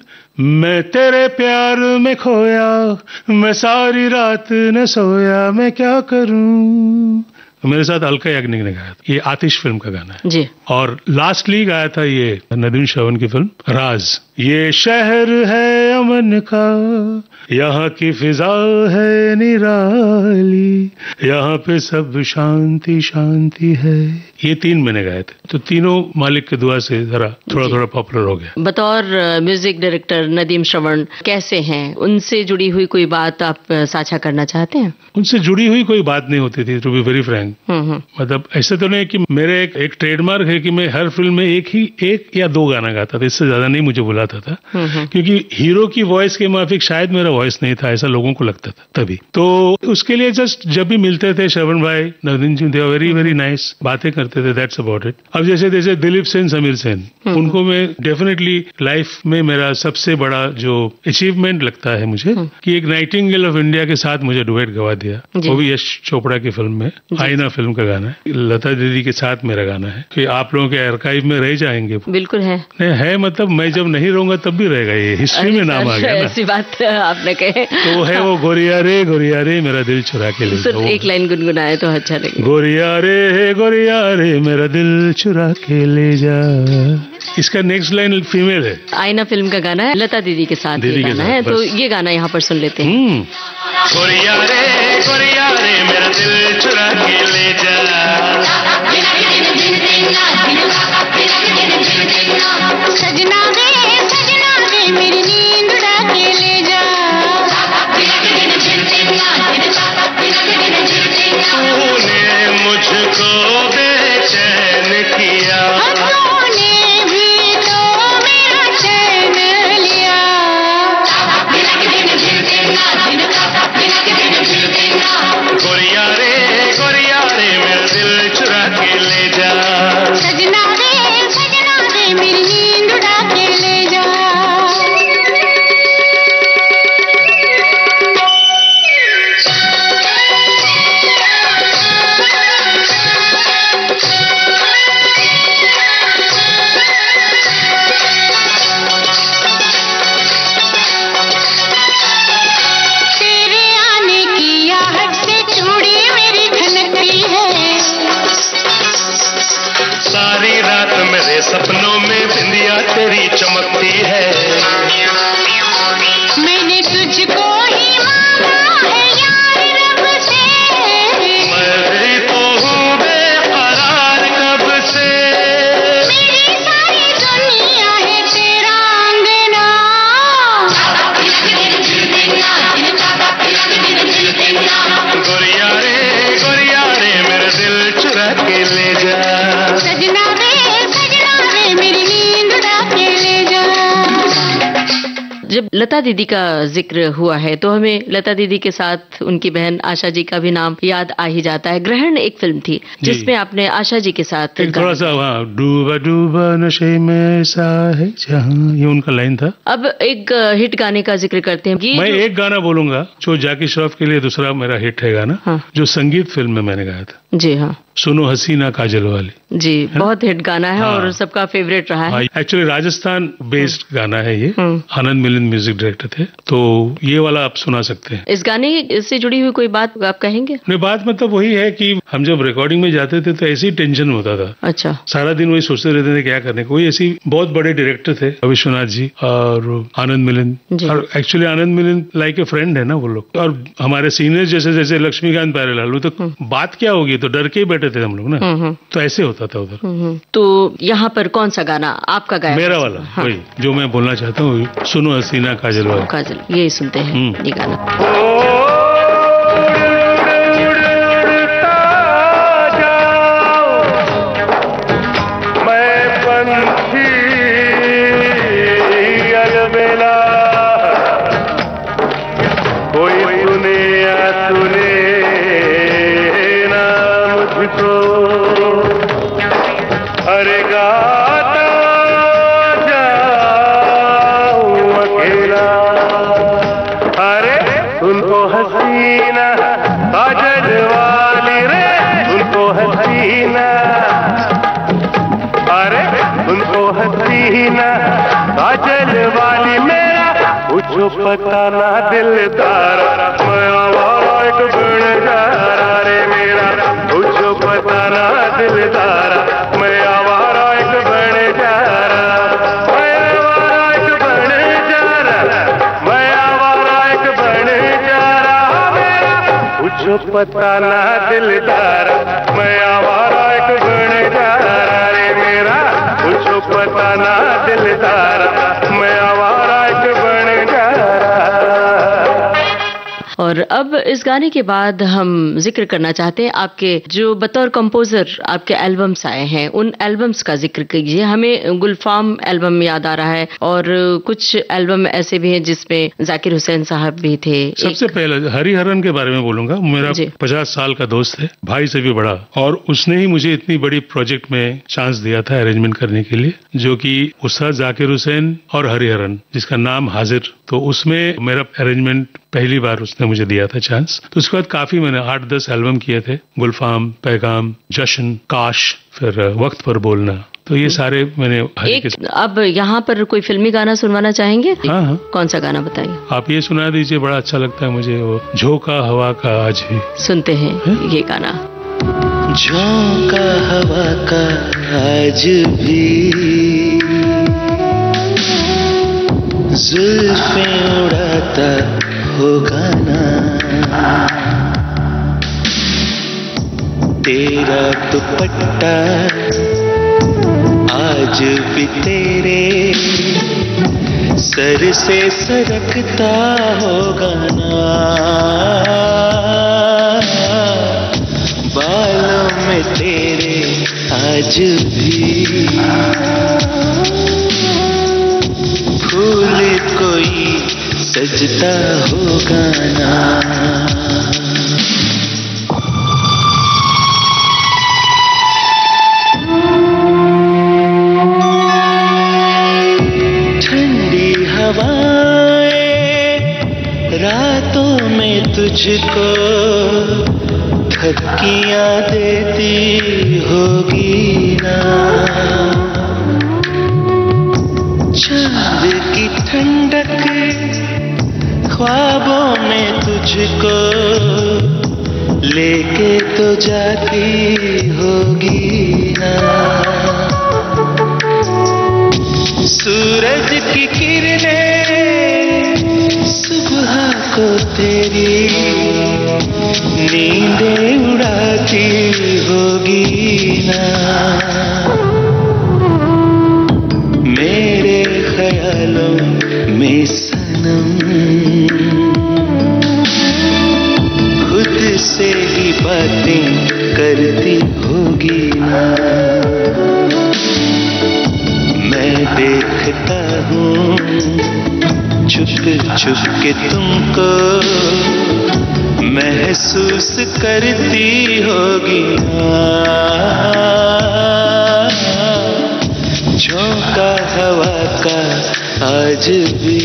मैं तेरे प्यार में खोया, मैं सारी रात न सोया, मैं क्या करूं। मेरे साथ अलका याग्निक ने गाया था। ये आतिश फिल्म का गाना है जी। और लास्टली गाया था ये नदीम श्रवण की फिल्म राज। ये शहर है अमन का, यहाँ की फिजा है निराली, यहाँ पे सब शांति शांति है। ये 3 मैंने गाए थे, तो तीनों मालिक के दुआ से जरा थोड़ा थोड़ा पॉपुलर हो गया। बतौर म्यूजिक डायरेक्टर नदीम श्रवण कैसे हैं? उनसे जुड़ी हुई कोई बात आप साझा करना चाहते हैं? उनसे जुड़ी हुई कोई बात नहीं होती थी, टू बी वेरी फ्रैंक। मतलब ऐसे तो नहीं कि मेरे एक ट्रेडमार्क है कि मैं हर फिल्म में एक या 2 गाना गाता था, इससे ज्यादा नहीं मुझे बुलाता था, क्योंकि हीरो की वॉइस के माफिक शायद मेरा वॉइस नहीं था, ऐसा लोगों को लगता था तभी। तो उसके लिए जस्ट जब भी मिलते थे श्रवण भाई, नदीम जी, दे वर वेरी वेरी नाइस, बातें करते थे, दैट्स अबाउट इट। अब जैसे दिलीप सेन, समीर सेन, उनको मैं डेफिनेटली लाइफ में मेरा सबसे बड़ा जो अचीवमेंट लगता है मुझे कि एक नाइटिंगेल ऑफ इंडिया के साथ मुझे डुएट गवा दिया, वो भी यश चोपड़ा की फिल्म में, आईना फिल्म का गाना है, लता दीदी के साथ मेरा गाना है, कि आप लोगों के आर्काइव में रह जाएंगे। बिल्कुल है। नहीं है, मतलब मैं जब नहीं रहूंगा तब भी रहेगा, ये हिस्ट्री में नाम आ गया ना। ऐसी बात आपने कहे तो है वो गोरिया रे मेरा दिल चुरा के ले जा। एक लाइन गुनगुनाए तो अच्छा लगे। गोरिया रे मेरा दिल चुरा के ले जा। इसका नेक्स्ट लाइन फीमेल है। आईना फिल्म का गाना है, लता दीदी के साथ ये गाना है, तो ये गाना यहाँ पर सुन लेते हैं। गोरिया रे मेरा दिल चुरा के ले जा, सजना दे मेरी नींद उड़ा के ले जा, तूने मुझको बेचैन किया, तूने भी तो मेरा चैन लिया, गोरिया रे मेरा दिल चुरा के ले जा, सजना दे मेरी नींद उड़ा के ले जा। तेरे आने की आहट से चूड़ी मेरी खनकती है, सारी रात मेरे सपनों में बिंदिया तेरी चमकती है, मैंने तुझको ही मांगा है यार रब से, मैं भी तो हूँ बेकरार कब से, मेरी सारी दुनिया है तेरा अंगना, गोरिया रे मेरा दिल चुरा के ले जा, सजना दे मेरी नींद उड़ा के ले जा। जब लता दीदी का जिक्र हुआ है तो हमें लता दीदी के साथ उनकी बहन आशा जी का भी नाम याद आ ही जाता है। ग्रहण एक फिल्म थी जिसमें आपने आशा जी के साथ थोड़ा सा डूबा डूबा नशे में सा है जहां, ये उनका लाइन था। अब एक हिट गाने का जिक्र करते हैं। मैं एक गाना बोलूंगा जो जाकी श्रॉफ के लिए दूसरा मेरा हिट है गाना, हाँ। जो संगीत फिल्म में मैंने गाया था। जी हाँ, सुनो हसीना काजल वाली। जी, बहुत हिट गाना है। हाँ। और सबका फेवरेट रहा है। एक्चुअली राजस्थान बेस्ड गाना है ये, आनंद मिलिंद आनंद म्यूजिक डायरेक्टर थे, तो ये वाला आप सुना सकते हैं। इस गाने से जुड़ी हुई कोई बात आप कहेंगे? नहीं, बात मतलब वही है कि हम जब रिकॉर्डिंग में जाते थे तो ऐसी टेंशन होता था। अच्छा। सारा दिन वही सोचते रहते थे क्या करने। कोई ऐसी बहुत बड़े डायरेक्टर थे, विश्वनाथ जी और आनंद मिलन, और actually Anand Milan like a friend है ना वो लोग, और हमारे सीनियर जैसे जैसे लक्ष्मीकांत प्यारेलाल, वो तो बात क्या होगी तो डर के ही बैठे थे हम लोग ना, तो ऐसे होता था उधर। तो यहाँ पर कौन सा गाना आपका गाया? मेरा वाला वही जो मैं बोलना चाहता हूँ, सुनो हसीना काजल वाला। काजल, ये सुनते हैं ये गाना। जो पता ना दिलदार मैं आवारा एक गुनहगारा रे मेरा, जो पता ना दिलदार मैं आवारा एक गुनहगारा, मैं आवारा एक गुनहगारा, मैं आवारा एक गुनहगारा मेरा, जो पता ना दिलदार मैं आवारा एक गुनहगारा रे मेरा, जो पता ना दिलदार मैं आवारा एक और अब इस गाने के बाद हम जिक्र करना चाहते हैं आपके जो बतौर कंपोजर आपके एल्बम्स आए हैं, उन एल्बम्स का जिक्र कीजिए। हमें गुलफाम एल्बम याद आ रहा है और कुछ एल्बम ऐसे भी हैं जिसमें जाकिर हुसैन साहब भी थे। सबसे पहले हरिहरन के बारे में बोलूंगा। मेरा 50 साल का दोस्त है, भाई से भी बड़ा, और उसने ही मुझे इतनी बड़ी प्रोजेक्ट में चांस दिया था अरेंजमेंट करने के लिए, जो कि उस्ताद जाकिर हुसैन और हरिहरन, जिसका नाम हाजिर। तो उसमें मेरा अरेंजमेंट पहली बार उसने मुझे दिया था चांस। तो उसके बाद काफी मैंने 8-10 एल्बम किए थे, गुलफाम, पैगाम, जश्न, काश, फिर वक्त पर बोलना, तो ये सारे मैंने अब यहाँ पर कोई फिल्मी गाना सुनवाना चाहेंगे? हाँ। कौन सा गाना बताइए? आप ये सुना दीजिए, बड़ा अच्छा लगता है मुझे, वो झोंका हवा का आज भी। सुनते हैं ये गाना। झोंका हवा का आज भी जुल्फें उड़ाता होगा ना, तेरा दुपट्टा आज भी तेरे सर से सरकता होगा ना, बालों में तेरे आज भी फूल कोई सजता होगा ना। ठंडी हवाएं रातों में तुझको थपकियां देती होगी ना, चांद की ठंडक ख्वाबों में तुझको लेके तो जाती होगी ना, सूरज की किरणें सुबह को तेरी नींदें उड़ाती होगी ना, मेरे ख्यालों में सनम खुद से ही बातें करती होगी ना, मैं देखता हूँ छुप छुप के तुमको महसूस करती होगी ना, झोंका हवा का आज भी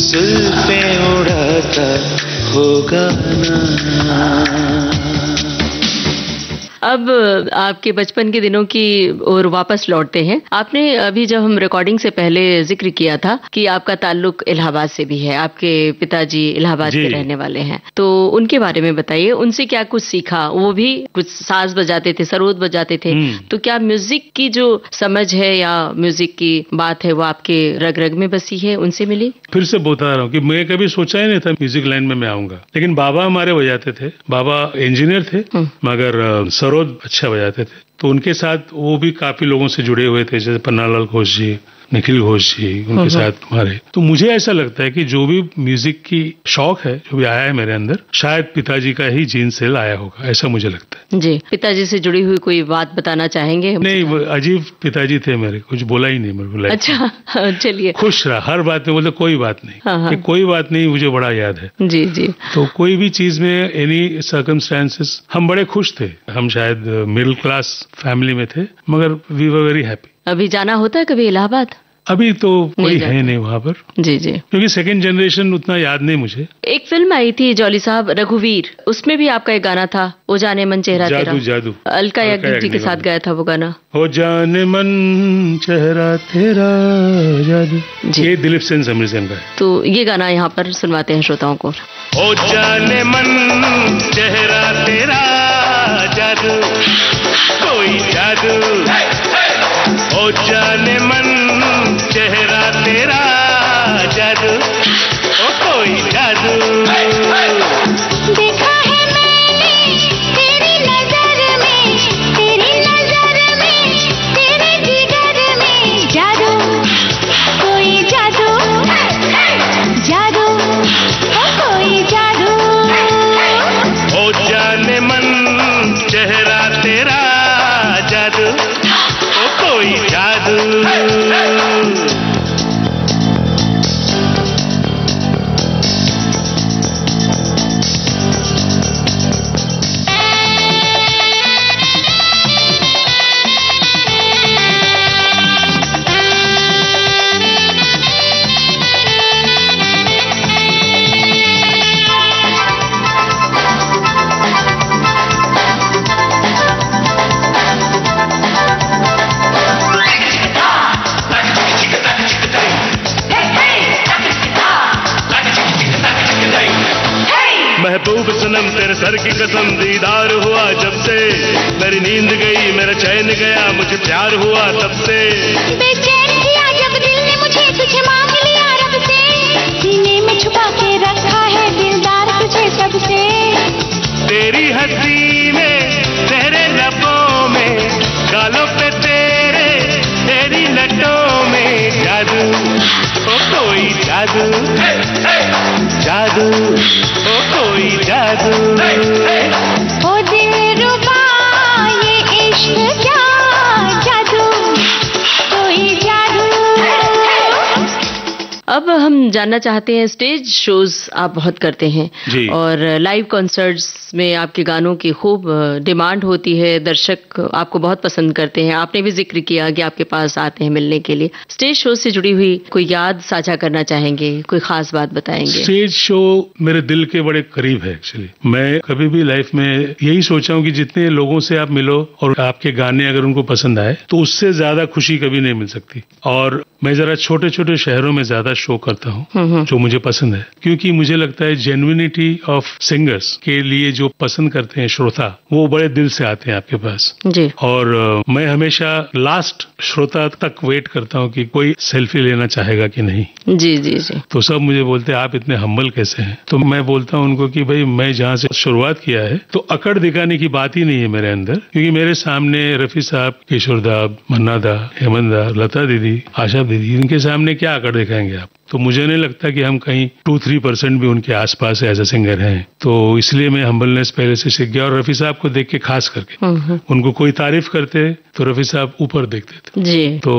जुल्फें उड़ाता होगा ना। अब आपके बचपन के दिनों की ओर वापस लौटते हैं। आपने अभी जब हम रिकॉर्डिंग से पहले जिक्र किया था कि आपका ताल्लुक इलाहाबाद से भी है, आपके पिताजी इलाहाबाद के रहने वाले हैं, तो उनके बारे में बताइए, उनसे क्या कुछ सीखा? वो भी कुछ साज बजाते थे, सरोद बजाते थे, तो क्या म्यूजिक की जो समझ है या म्यूजिक की बात है वो आपके रग रग में बसी है, उनसे मिली? फिर से बता रहा हूँ कि मैं कभी सोचा ही नहीं था म्यूजिक लाइन में मैं आऊंगा, लेकिन बाबा हमारे बजाते थे। बाबा इंजीनियर थे मगर सरोद अच्छा बजाते थे, तो उनके साथ वो भी काफी लोगों से जुड़े हुए थे, जैसे पन्नालाल घोष जी, निखिल घोष जी, उनके साथ हमारे। तो मुझे ऐसा लगता है कि जो भी म्यूजिक की शौक है, जो भी आया है मेरे अंदर, शायद पिताजी का ही जीन से लाया होगा, ऐसा मुझे लगता है। जी, पिताजी से जुड़ी हुई कोई बात बताना चाहेंगे? नहीं, वो अजीब पिताजी थे मेरे, कुछ बोला ही नहीं मेरे को। अच्छा, चलिए। खुश रहा हर बात में, बोले कोई बात नहीं, कोई बात नहीं, मुझे बड़ा याद है। जी जी। तो कोई भी चीज में, एनी सर्कमस्टेंसेस, हम बड़े खुश थे। हम शायद मिडिल क्लास फैमिली में थे, मगर वी वर वेरी हैप्पी। अभी जाना होता है कभी इलाहाबाद? अभी तो कोई है नहीं वहाँ पर। जी जी। क्योंकि सेकंड जनरेशन उतना याद नहीं मुझे। एक फिल्म आई थी जॉली साहब, रघुवीर, उसमें भी आपका एक गाना था, ओ जाने मन चेहरा तेरा। जादू जादू। अलका याग्निक जी के साथ गाया था वो गाना। ओ जाने मन चेहरा तेरा जादू। ये दिलीप सेन समरी सेन का है। तो ये गाना यहाँ पर सुनवाते हैं श्रोताओं को। ओ जाने मन चेहरा तेरा जादू, कोई जादू। ओ जाने मन चेहरा तेरा जादू, ओ कोई जादू। देखा है मैंने तेरी नजर में, तेरी नजर में, तेरे जिगर में जादू, कोई जादू, जादू, ओ कोई जादू। ओ जाने मन चेहरा तेरा जादू, ओ कोई जादू। महबूब सनम तेरे सर की कसम, दीदार हुआ जब से मेरी नींद गई, मेरा चैन गया, मुझे प्यार हुआ तब से। बेचैन किया जब दिल ने मुझे, तुझे मांग लिया रब से, सीने में छुपा के रखा है दिलदार तुझे सबसे। तेरी हंसी में, तेरे लबों में, गालों पे तेरे, तेरी लटों में जादू, ओ कोई जादू, जादू, ओ कोई जादू। ओ दिलरुबा ये इश्क क्या जादू, कोई जादू। अब हम जानना चाहते हैं, स्टेज शोज आप बहुत करते हैं जी। और लाइव कॉन्सर्ट्स में आपके गानों की खूब डिमांड होती है, दर्शक आपको बहुत पसंद करते हैं। आपने भी जिक्र किया कि आपके पास आते हैं मिलने के लिए। स्टेज शो से जुड़ी हुई कोई याद साझा करना चाहेंगे, कोई खास बात बताएंगे? स्टेज शो मेरे दिल के बड़े करीब है एक्चुअली। मैं कभी भी लाइफ में यही सोचा हूँ कि जितने लोगों से आप मिलो और आपके गाने अगर उनको पसंद आए, तो उससे ज्यादा खुशी कभी नहीं मिल सकती। और मैं जरा छोटे छोटे शहरों में ज्यादा शो करता हूँ जो मुझे पसंद है, क्योंकि मुझे लगता है जेन्युइनिटी ऑफ सिंगर्स के लिए जो पसंद करते हैं श्रोता, वो बड़े दिल से आते हैं आपके पास जी। और मैं हमेशा लास्ट श्रोता तक वेट करता हूँ कि कोई सेल्फी लेना चाहेगा कि नहीं। जी जी जी। तो सब मुझे बोलते हैं आप इतने हम्बल कैसे हैं? तो मैं बोलता हूँ उनको कि भाई मैं जहाँ से शुरुआत किया है, तो अकड़ दिखाने की बात ही नहीं है मेरे अंदर, क्योंकि मेरे सामने रफी साहब, किशोर दा, मन्ना दा, हेमंत दा, लता दीदी, आशा दीदी, इनके सामने क्या अकड़ दिखाएंगे आप? तो मुझे नहीं लगता कि हम कहीं 2-3% भी उनके आसपास एज ए सिंगर हैं। तो इसलिए मैं हम्बलनेस पहले से सीख गया। और रफी साहब को देख के खास करके, उनको कोई तारीफ करते तो रफी साहब ऊपर देखते थे जी। तो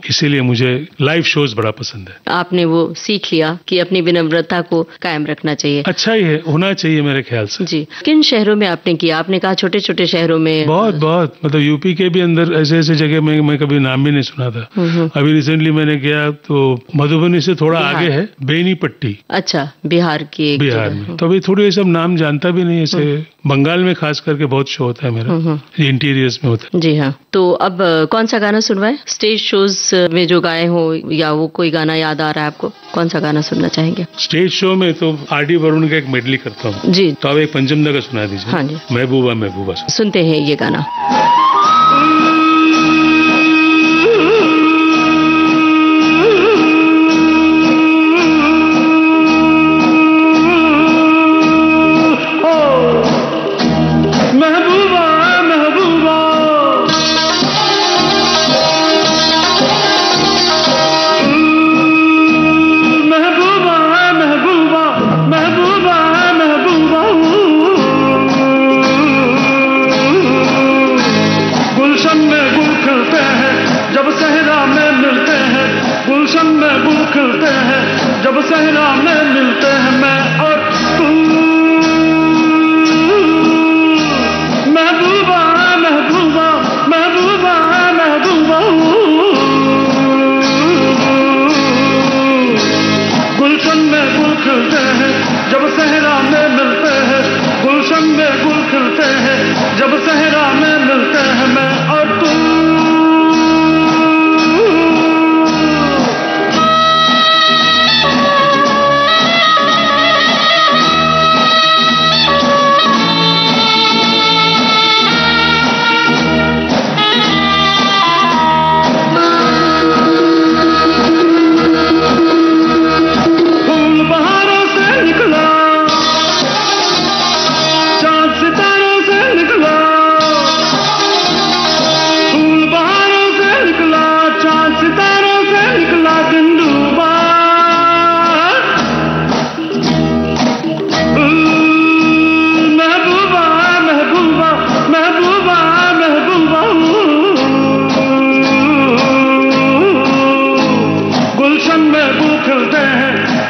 इसीलिए मुझे लाइव शोज बड़ा पसंद है। आपने वो सीख लिया कि अपनी विनम्रता को कायम रखना चाहिए। अच्छा ही है, होना चाहिए मेरे ख्याल से। जी। किन शहरों में आपने किया? आपने कहा छोटे छोटे शहरों में। बहुत मतलब यूपी के भी अंदर ऐसे ऐसे जगह में मैं कभी नाम भी नहीं सुना था। अभी रिसेंटली मैंने किया तो मधुबनी से थोड़ा आगे है बेनीपट्टी। अच्छा, बिहार की बिहार में। तो अभी थोड़ी ये सब नाम जानता भी नहीं, ऐसे बंगाल में खास करके बहुत शो होता है मेरा, इंटीरियर्स में होता है। जी हाँ। तो अब कौन सा गाना सुनवाए? स्टेज शोज में जो गाए हो या वो कोई गाना याद आ रहा है आपको? कौन सा गाना सुनना चाहेंगे? स्टेज शो में तो आर.डी. बर्मन का एक मेडली करता हूँ जी। तो अब एक पंचम दा का सुना दीजिए। हाँ जी। महबूबा महबूबा। सुनते हैं ये गाना। जब सहरा में मिलते हैं मैं और तू, महबूबा महबूबा महबूबा महबूबा, गुलशन में गुल खिलते हैं जब सहरा में मिलते हैं, गुलशन में गुल खिलते हैं जब सहरा में मिलते हैं मैं और तू।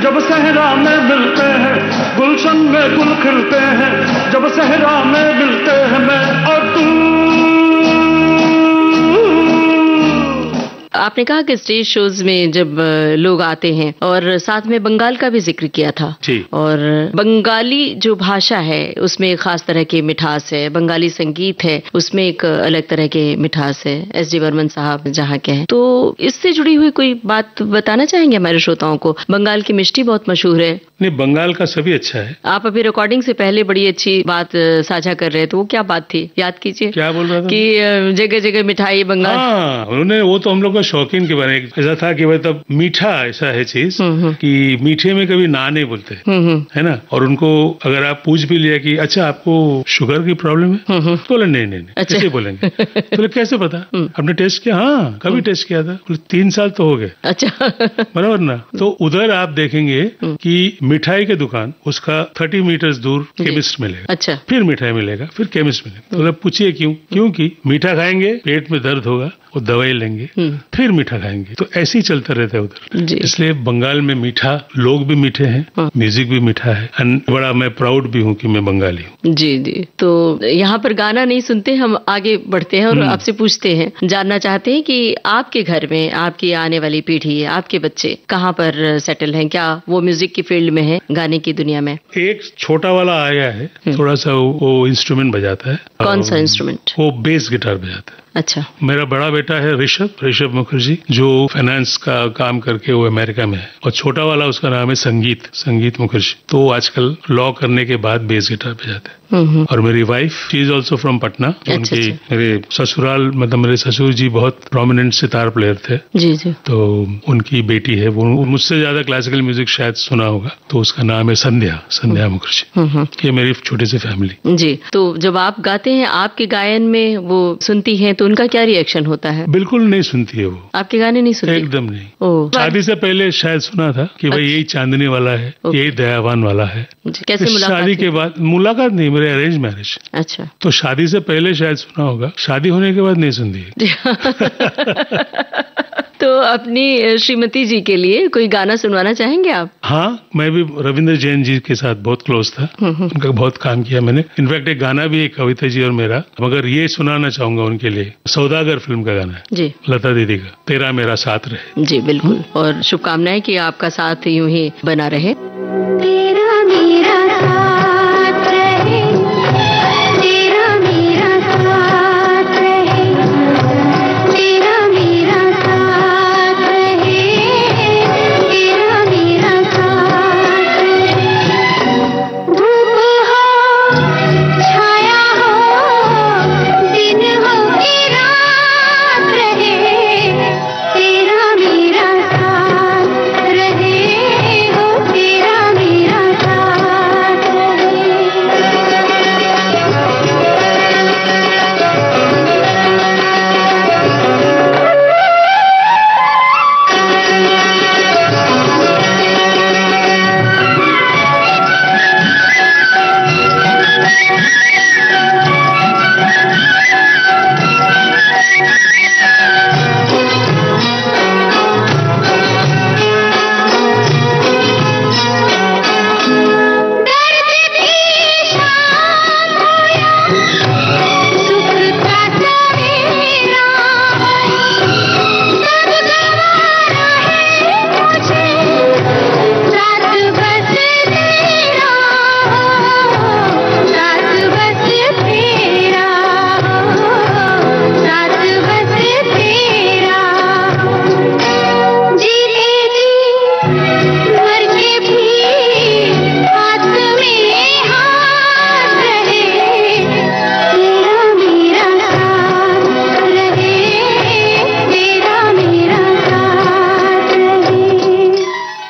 जब सहरा में मिलते हैं, गुलशन में गुल खिलते हैं जब सहरा में मिलते हैं मैं और तू। आपने कहा कि स्टेज शोज में जब लोग आते हैं और साथ में बंगाल का भी जिक्र किया था जी। और बंगाली जो भाषा है उसमें एक खास तरह की मिठास है, बंगाली संगीत है उसमें एक अलग तरह की मिठास है, एस.डी. बर्मन साहब जहाँ के हैं। तो इससे जुड़ी हुई कोई बात बताना चाहेंगे हमारे श्रोताओं को? बंगाल की मिष्टी बहुत मशहूर है। नहीं, बंगाल का सभी अच्छा है। आप अभी रिकॉर्डिंग से पहले बड़ी अच्छी बात साझा कर रहे थे, वो क्या बात थी याद कीजिए? क्या बोल रहा था? कि जगह जगह मिठाई बंगाल। हाँ, उन्होंने वो तो हम लोग का शौकीन के बारे में ऐसा था कि मतलब मीठा ऐसा है चीज कि मीठे में कभी ना नहीं बोलते, है ना। और उनको अगर आप पूछ भी लिया कि अच्छा आपको शुगर की प्रॉब्लम है, तो बोले नहीं अच्छा। कैसे बोलेंगे? बोले कैसे पता? आपने टेस्ट किया? हाँ, कभी टेस्ट किया था? बोले 3 साल तो हो गए। अच्छा। बराबर ना। तो उधर आप देखेंगे कि मिठाई की दुकान उसका 30 मीटर्स दूर केमिस्ट मिलेगा। अच्छा। फिर मिठाई मिलेगा, फिर केमिस्ट मिलेगा। तो पूछिए क्यों? क्योंकि मीठा खाएंगे पेट में दर्द होगा, वो दवाई लेंगे, फिर मीठा खाएंगे। तो ऐसे ही चलता रहता है उधर। इसलिए बंगाल में मीठा, लोग भी मीठे हैं, म्यूजिक भी मीठा है। बड़ा मैं प्राउड भी हूँ कि मैं बंगाली हूँ। जी जी। तो यहाँ पर गाना नहीं सुनते, हम आगे बढ़ते हैं और आपसे पूछते हैं, जानना चाहते हैं कि आपके घर में आपकी आने वाली पीढ़ी, आपके बच्चे कहाँ पर सेटल हैं? क्या वो म्यूजिक की फील्ड में है, गाने की दुनिया में? एक छोटा वाला आया है, थोड़ा सा वो इंस्ट्रूमेंट बजाता है। कौन सा इंस्ट्रूमेंट? वो बेस गिटार बजाता है। अच्छा। मेरा बड़ा बेटा है ऋषभ मुखर्जी, जो फाइनेंस का काम करके वो अमेरिका में है। और छोटा वाला उसका नाम है संगीत मुखर्जी। तो वो आजकल लॉ करने के बाद बेस गिटार बजाते हैं। और मेरी wife, she is also from Patna. उनकी मेरे ससुराल, मतलब मेरे ससुर जी बहुत प्रोमिनेंट सितार प्लेयर थे। जी जी। तो उनकी बेटी है, वो मुझसे ज्यादा क्लासिकल म्यूजिक शायद सुना होगा, तो उसका नाम है संध्या मुखर्जी। ये मेरी छोटी सी फैमिली। जी। तो जब आप गाते हैं, आपके गायन में वो सुनती हैं, तो उनका क्या रिएक्शन होता है? बिल्कुल नहीं सुनती है वो, आपके गाने नहीं सुनती? एकदम नहीं। शादी से पहले शायद सुना था कि भाई यही चांदनी वाला है, यही दयावान वाला है। कैसे मुलाकात? शादी के बाद मुलाकात नहीं, मेरे अरेंज मैरिज। अच्छा। तो शादी से पहले शायद सुना होगा, शादी होने के बाद नहीं सुनती। तो अपनी श्रीमती जी के लिए कोई गाना सुनवाना चाहेंगे आप? हाँ, मैं भी रविंद्र जैन जी के साथ बहुत क्लोज था, उनका बहुत काम किया मैंने। इनफैक्ट एक गाना भी है कविता जी और मेरा, मगर ये सुनाना चाहूंगा उनके लिए। सौदागर फिल्म का गाना है जी, लता दीदी का, तेरा मेरा साथ रहे। जी बिल्कुल, और शुभकामनाएं कि आपका साथ यूं ही बना रहे। तेरा मेरा साथ रहे, तेरा मेरा साथ रहे, तेरा मेरा साथ रहे, तेरा मेरा साथ रहे। धूप हो छाया हो, दिन हो कि रात रहे, तेरा मेरा साथ रहे हो, तेरा मेरा साथ रहे।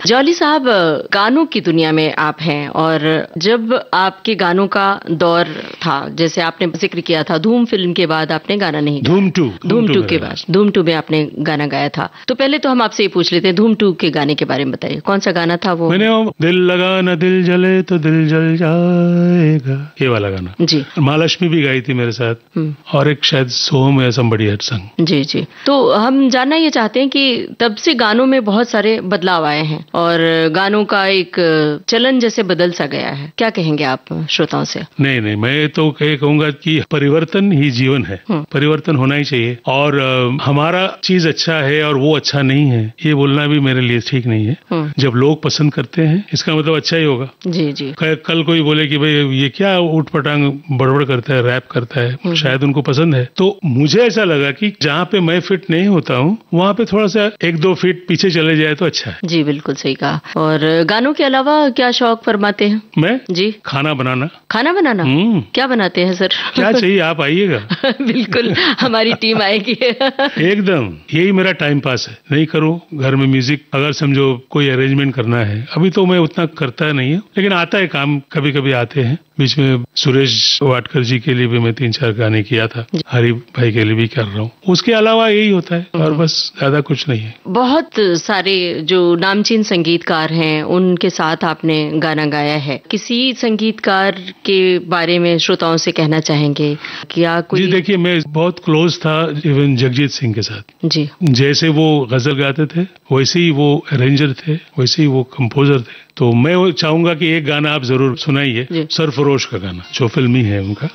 जॉली साहब, गानों की दुनिया में आप हैं, और जब आपके गानों का दौर था, जैसे आपने जिक्र किया था, धूम फिल्म के बाद आपने गाना नहीं गाया। धूम टू के बाद, धूम टू में आपने गाना गाया था। तो पहले तो हम आपसे ये पूछ लेते हैं, धूम टू के गाने के बारे में बताइए, कौन सा गाना था वो? मैंने दिल लगा ना दिल जले तो दिल जल जाएगा, ये वाला गाना जी। महालक्ष्मी भी गाई थी मेरे साथ, और एक शायद सोहम या somebody had sung। जी जी। तो हम जानना ये चाहते हैं कि तब से गानों में बहुत सारे बदलाव आए हैं और गानों का एक चलन जैसे बदल सा गया है, क्या कहेंगे आप श्रोताओं से? नहीं, मैं तो कहूंगा कि परिवर्तन ही जीवन है, परिवर्तन होना ही चाहिए, और हमारा चीज अच्छा है और वो अच्छा नहीं है, ये बोलना भी मेरे लिए ठीक नहीं है। जब लोग पसंद करते हैं इसका मतलब अच्छा ही होगा। जी जी। कल कोई बोले कि भाई ये क्या उठ पटांग बड़बड़ करता है, रैप करता है, शायद उनको पसंद है। तो मुझे ऐसा लगा कि जहाँ पे मैं फिट नहीं होता हूँ वहाँ पे थोड़ा सा 1-2 फीट पीछे चले जाए तो अच्छा है। जी बिल्कुल सही कहा। और गानों के अलावा क्या शौक फरमाते हैं? मैं जी, खाना बनाना। खाना बनाना? क्या बनाते हैं सर? क्या चाहिए, आप आइएगा। बिल्कुल, हमारी टीम आएगी। एकदम, यही मेरा टाइम पास है। नहीं करूँ घर में म्यूजिक, अगर समझो कोई अरेंजमेंट करना है, अभी तो मैं उतना करता नहीं है, लेकिन आता है काम, कभी कभी आते हैं। बीच में सुरेश वाडकर जी के लिए भी मैं 3-4 गाने किया था, हरि भाई के लिए भी कर रहा हूँ। उसके अलावा यही होता है और बस, ज्यादा कुछ नहीं है। बहुत सारे जो नामचीन संगीतकार हैं उनके साथ आपने गाना गाया है, किसी संगीतकार के बारे में श्रोताओं से कहना चाहेंगे क्या कोई? जी देखिए, मैं बहुत क्लोज था इवन जगजीत सिंह के साथ जी। जैसे वो गजल गाते थे वैसे ही वो अरेंजर थे, वैसे ही वो कंपोजर थे। तो मैं चाहूंगा कि एक गाना आप जरूर सुनाइए, सरफरोश का गाना जो फिल्मी है उनका।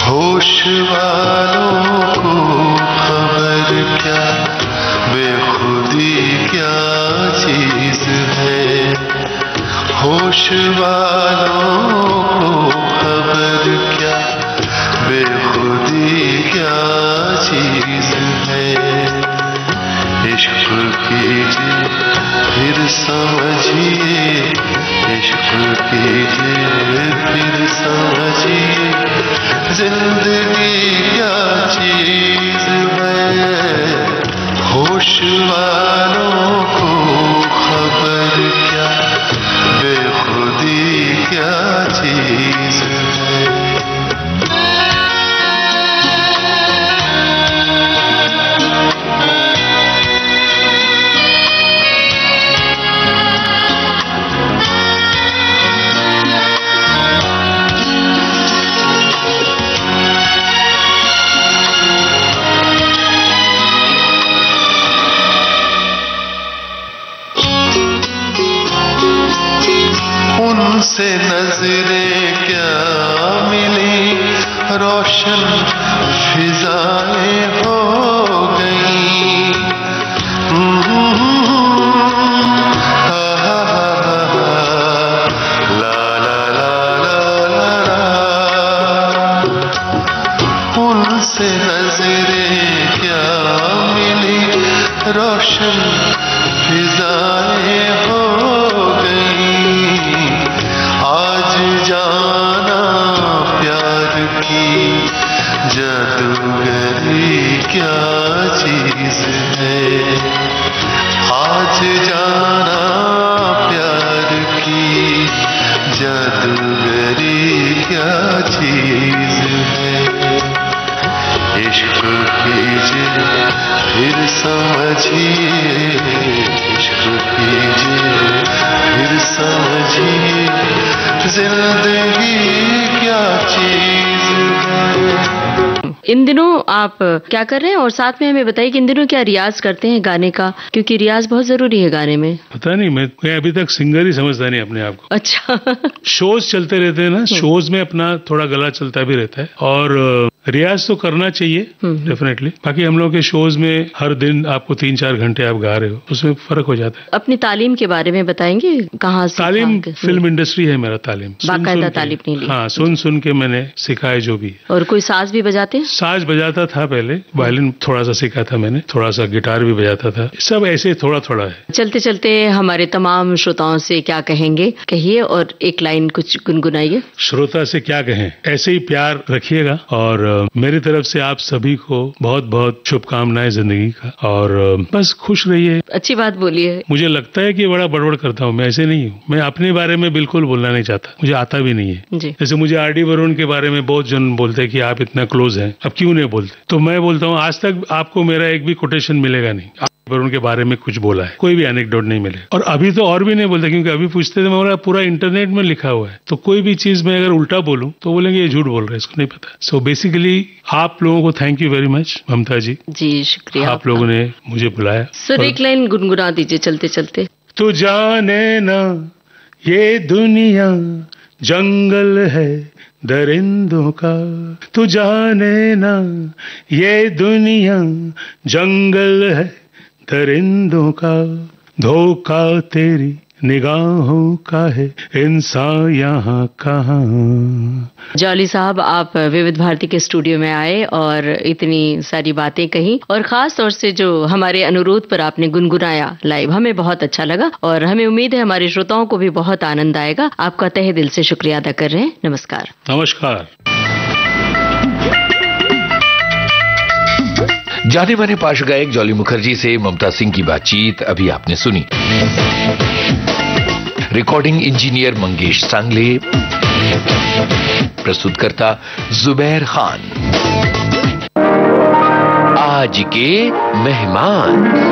होश वालों को खबर क्या, बेखुदी क्या चीज है। होश वालों को खबर क्या, बेखुदी क्या चीज है। इश्क कीजिए फिर समझिए, इश्क कीजिए फिर समझिए, जिंदगी क्या चीज है। होश वालों को खबर क्या, बेखुदी क्या चीज है। उनसे नजरें क्या मिली, रोशन फिजाएं हो गई। ला ला ला ला ला, उनसे नजरें क्या मिली, रोशन फिजाएं हो गई। आज जाना प्यार की जादूगरी क्या चीज है, आज जाना प्यार की जादूगरी क्या चीज है। इश्क कीजिए फिर समझिए, इश्क कीजिए फिर समझिए, जिंदगी क्या चीज है। इन दिनों आप क्या कर रहे हैं, और साथ में हमें बताइए कि इन दिनों क्या रियाज करते हैं गाने का, क्योंकि रियाज बहुत जरूरी है गाने में। पता नहीं, मैं अभी तक सिंगर ही समझता नहीं अपने आप को। अच्छा। शोज चलते रहते हैं ना, शोज में अपना थोड़ा गला चलता भी रहता है, और रियाज तो करना चाहिए डेफिनेटली। बाकी हम लोग के शोज में हर दिन आपको 3-4 घंटे आप गा रहे हो, उसमें फर्क हो जाता है। अपनी तालीम के बारे में बताएंगे, कहाँ से? तालीम फिल्म इंडस्ट्री है मेरा तालीम, बाकायदा तालीम नहीं ली? हाँ, सुन के मैंने सीखा है जो भी। और कोई साज भी बजाते हैं? साज बजाता था पहले, वायलिन थोड़ा सा सीखा था मैंने, थोड़ा सा गिटार भी बजाता था, सब ऐसे थोड़ा थोड़ा है। चलते चलते हमारे तमाम श्रोताओं से क्या कहेंगे, कहिए, और एक लाइन कुछ गुनगुनाइए। श्रोता से क्या कहें, ऐसे ही प्यार रखिएगा, और मेरी तरफ से आप सभी को बहुत बहुत शुभकामनाएं जिंदगी का, और बस खुश रहिए। अच्छी बात बोलिए। मुझे लगता है कि बड़ा बड़बड़ करता हूँ, मैं ऐसे नहीं हूँ। मैं अपने बारे में बिल्कुल बोलना नहीं चाहता, मुझे आता भी नहीं है। जैसे मुझे आर.डी. बर्मन के बारे में बहुत जन बोलते हैं कि आप इतना क्लोज हैं, अब क्यों नहीं बोलते, तो मैं बोलता हूँ आज तक आपको मेरा एक भी कोटेशन मिलेगा नहीं पर उनके बारे में कुछ बोला है, कोई भी एनेक्डोट नहीं मिले। और अभी तो और भी नहीं बोलते, क्योंकि अभी पूछते थे मेरा पूरा इंटरनेट में लिखा हुआ है, तो कोई भी चीज मैं अगर उल्टा बोलूं तो बोलेंगे ये झूठ बोल रहे हैं, इसको नहीं पता। सो बेसिकली आप लोगों को थैंक यू वेरी मच ममता जी। जी शुक्रिया, आप लोगों ने मुझे बुलाया। सर एक लाइन गुनगुना दीजिए चलते चलते। तू जाने ना ये दुनिया जंगल है दरिंदों का, तू जाने ना ये दुनिया जंगल है दरिंदों का, धोखा तेरी निगाहों का है, इंसान यहाँ कहाँ। जॉली साहब, आप विविध भारती के स्टूडियो में आए और इतनी सारी बातें कही, और खास तौर से जो हमारे अनुरोध पर आपने गुनगुनाया लाइव, हमें बहुत अच्छा लगा, और हमें उम्मीद है हमारे श्रोताओं को भी बहुत आनंद आएगा। आपका तहे दिल से शुक्रिया अदा कर रहे हैं। नमस्कार। नमस्कार। जाने माने पार्श्व गायक जॉली मुखर्जी से ममता सिंह की बातचीत अभी आपने सुनी। रिकॉर्डिंग इंजीनियर मंगेश सांगले, प्रस्तुतकर्ता जुबैर खान। आज के मेहमान।